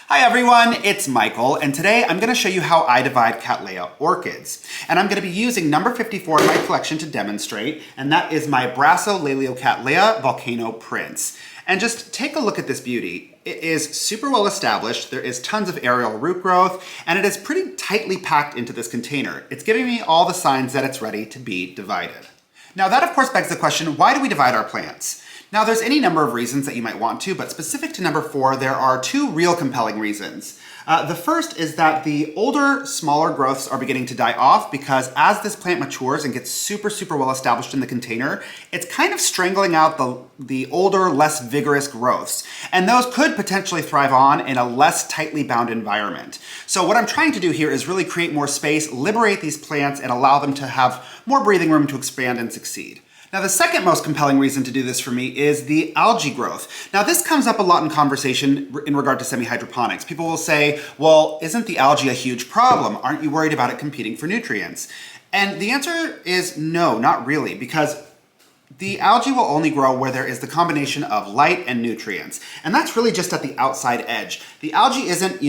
Hi everyone, it's Michael, and today I'm going to show you how I divide Cattleya orchids. And I'm going to be using number 54 in my collection to demonstrate, and that is my Brassolaeliocattleya Volcano Prince. And just take a look at this beauty. It is super well established, there is tons of aerial root growth, and it is pretty tightly packed into this container. It's giving me all the signs that it's ready to be divided. Now that of course begs the question, why do we divide our plants? Now there's any number of reasons that you might want to, but specific to number 4, there are two real compelling reasons. The first is that the older, smaller growths are beginning to die off because as this plant matures and gets super well established in the container, it's kind of strangling out the older, less vigorous growths. And those could potentially thrive on in a less tightly bound environment. So what I'm trying to do here is really create more space, liberate these plants, and allow them to have more breathing room to expand and succeed. Now the second most compelling reason to do this for me is the algae growth. Now this comes up a lot in conversation in regard to semi-hydroponics. People will say, well, isn't the algae a huge problem? Aren't you worried about it competing for nutrients? And the answer is no, not really, because the algae will only grow where there is the combination of light and nutrients. And that's really just at the outside edge. The algae isn't,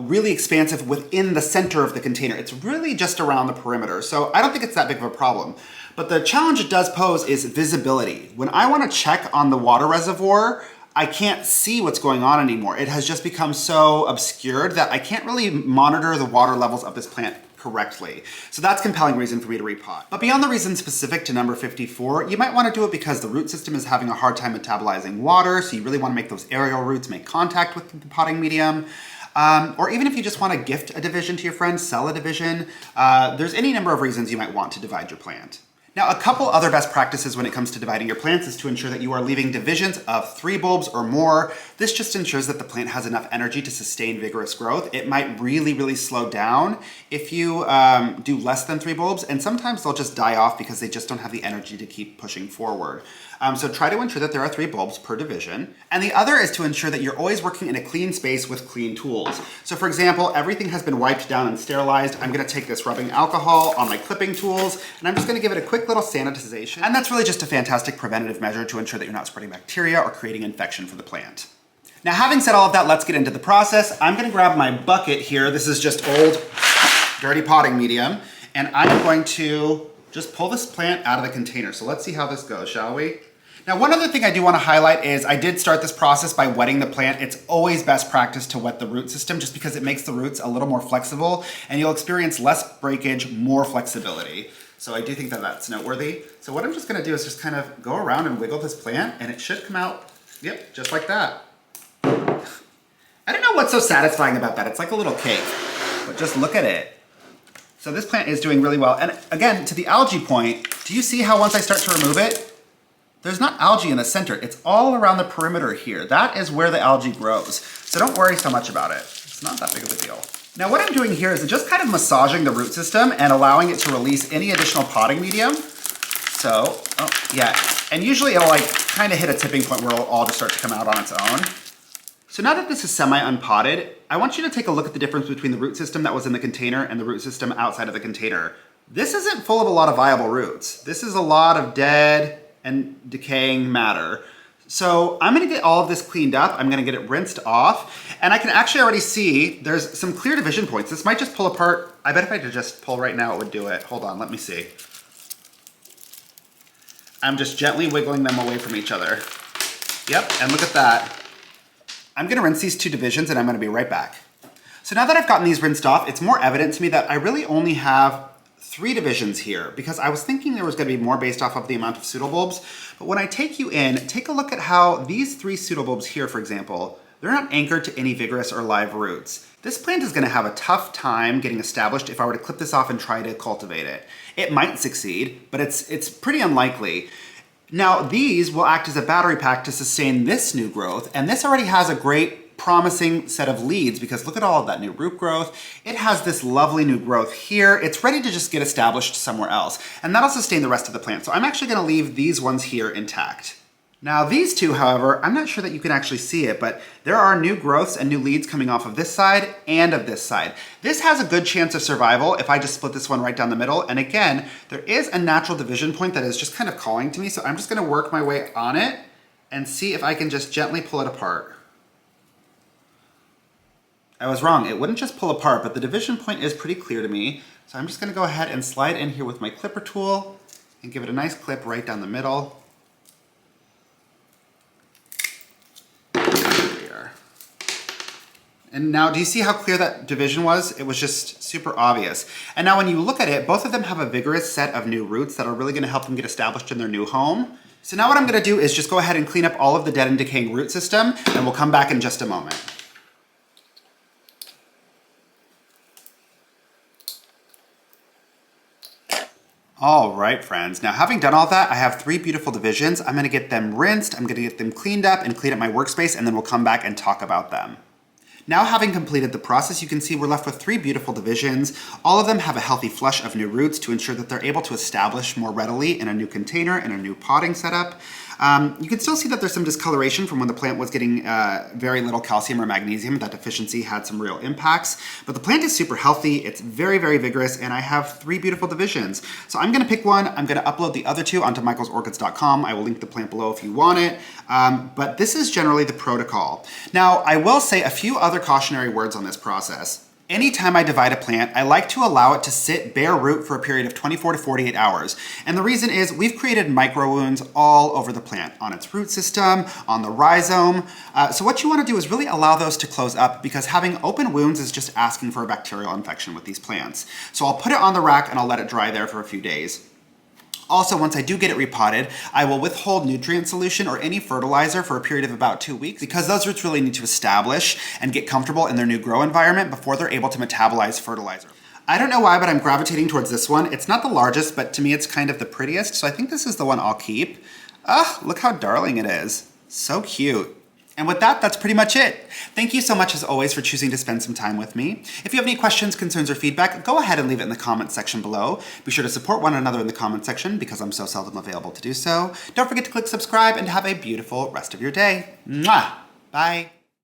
really expansive within the center of the container. It's really just around the perimeter. So I don't think it's that big of a problem. But the challenge it does pose is visibility. When I want to check on the water reservoir, I can't see what's going on anymore. It has just become so obscured that I can't really monitor the water levels of this plant correctly. So that's a compelling reason for me to repot. But beyond the reason specific to number 54, you might want to do it because the root system is having a hard time metabolizing water, so you really want to make those aerial roots make contact with the potting medium. Or even if you just want to gift a division to your friends, sell a division, there's any number of reasons you might want to divide your plant. Now, a couple other best practices when it comes to dividing your plants is to ensure that you are leaving divisions of 3 bulbs or more. This just ensures that the plant has enough energy to sustain vigorous growth. It might really slow down if you do less than 3 bulbs, and sometimes they'll just die off because they just don't have the energy to keep pushing forward. So try to ensure that there are 3 bulbs per division. And the other is to ensure that you're always working in a clean space with clean tools. So for example, everything has been wiped down and sterilized. I'm gonna take this rubbing alcohol on my clipping tools, and I'm just gonna give it a quick little sanitization. And that's really just a fantastic preventative measure to ensure that you're not spreading bacteria or creating infection for the plant. Now, having said all of that, let's get into the process. I'm gonna grab my bucket here. This is just old, dirty potting medium, and I'm going to just pull this plant out of the container. So let's see how this goes, shall we? Now, one other thing I do want to highlight is I did start this process by wetting the plant. It's always best practice to wet the root system just because it makes the roots a little more flexible and you'll experience less breakage, more flexibility. So I do think that that's noteworthy. So what I'm just going to do is just kind of go around and wiggle this plant and it should come out, yep, just like that. I don't know what's so satisfying about that. It's like a little cake, but just look at it. So this plant is doing really well. And again, to the algae point, do you see how once I start to remove it, there's not algae in the center, it's all around the perimeter here. That is where the algae grows. So don't worry so much about it. It's not that big of a deal. Now what I'm doing here is just kind of massaging the root system and allowing it to release any additional potting medium. So, and usually it'll kind of hit a tipping point where it'll all just start to come out on its own. So now that this is semi-unpotted, I want you to take a look at the difference between the root system that was in the container and the root system outside of the container. This isn't full of a lot of viable roots. This is a lot of dead and decaying matter. So I'm gonna get all of this cleaned up. I'm gonna get it rinsed off. And I can actually already see there's some clear division points. This might just pull apart. I bet if I could just pull right now, it would do it. Hold on, let me see. I'm just gently wiggling them away from each other. Yep, and look at that. I'm gonna rinse these 2 divisions and I'm gonna be right back. So now that I've gotten these rinsed off, it's more evident to me that I really only have 3 divisions here because I was thinking there was going to be more based off of the amount of pseudobulbs. But when I take you in, take a look at how these 3 pseudobulbs here, for example, they're not anchored to any vigorous or live roots. This plant is going to have a tough time getting established if I were to clip this off and try to cultivate it. It might succeed, but it's pretty unlikely. Now these will act as a battery pack to sustain this new growth, and this already has a great promising set of leads because look at all of that new root growth. It has this lovely new growth here. It's ready to just get established somewhere else, and that'll sustain the rest of the plant. So I'm actually gonna leave these ones here intact. Now these 2, however, I'm not sure that you can actually see it, but there are new growths and new leads coming off of this side and of this side. This has a good chance of survival if I just split this one right down the middle. And again, there is a natural division point that is just kind of calling to me. So I'm just gonna work my way on it and see if I can just gently pull it apart. I was wrong. It wouldn't just pull apart, but the division point is pretty clear to me. So I'm just gonna go ahead and slide in here with my clipper tool and give it a nice clip right down the middle. There we are. And now, do you see how clear that division was? It was just super obvious. And now when you look at it, both of them have a vigorous set of new roots that are really gonna help them get established in their new home. So now what I'm gonna do is just go ahead and clean up all of the dead and decaying root system, and we'll come back in just a moment. All right, friends. Now, having done all that, I have 3 beautiful divisions. I'm gonna get them rinsed, I'm gonna get them cleaned up and clean up my workspace, and then we'll come back and talk about them. Now, having completed the process, you can see we're left with 3 beautiful divisions. All of them have a healthy flush of new roots to ensure that they're able to establish more readily in a new container, in a new potting setup. You can still see that there's some discoloration from when the plant was getting very little calcium or magnesium. That deficiency had some real impacts, but the plant is super healthy. It's very, very vigorous, and I have 3 beautiful divisions. So I'm gonna pick one. I'm gonna upload the other 2 onto michaelsorchids.com. I will link the plant below if you want it, but this is generally the protocol. Now, I will say a few other cautionary words on this process. Anytime I divide a plant, I like to allow it to sit bare root for a period of 24 to 48 hours. And the reason is we've created micro wounds all over the plant, on its root system, on the rhizome. So what you want to do is really allow those to close up, because having open wounds is just asking for a bacterial infection with these plants. So I'll put it on the rack and I'll let it dry there for a few days. Also, once I do get it repotted, I will withhold nutrient solution or any fertilizer for a period of about 2 weeks, because those roots really need to establish and get comfortable in their new grow environment before they're able to metabolize fertilizer. I don't know why, but I'm gravitating towards this one. It's not the largest, but to me it's kind of the prettiest, so I think this is the one I'll keep. Ah, look how darling it is. So cute. And with that, that's pretty much it. Thank you so much, as always, for choosing to spend some time with me. If you have any questions, concerns, or feedback, go ahead and leave it in the comments section below. Be sure to support one another in the comment section, because I'm so seldom available to do so. Don't forget to click subscribe, and have a beautiful rest of your day. Mwah! Bye.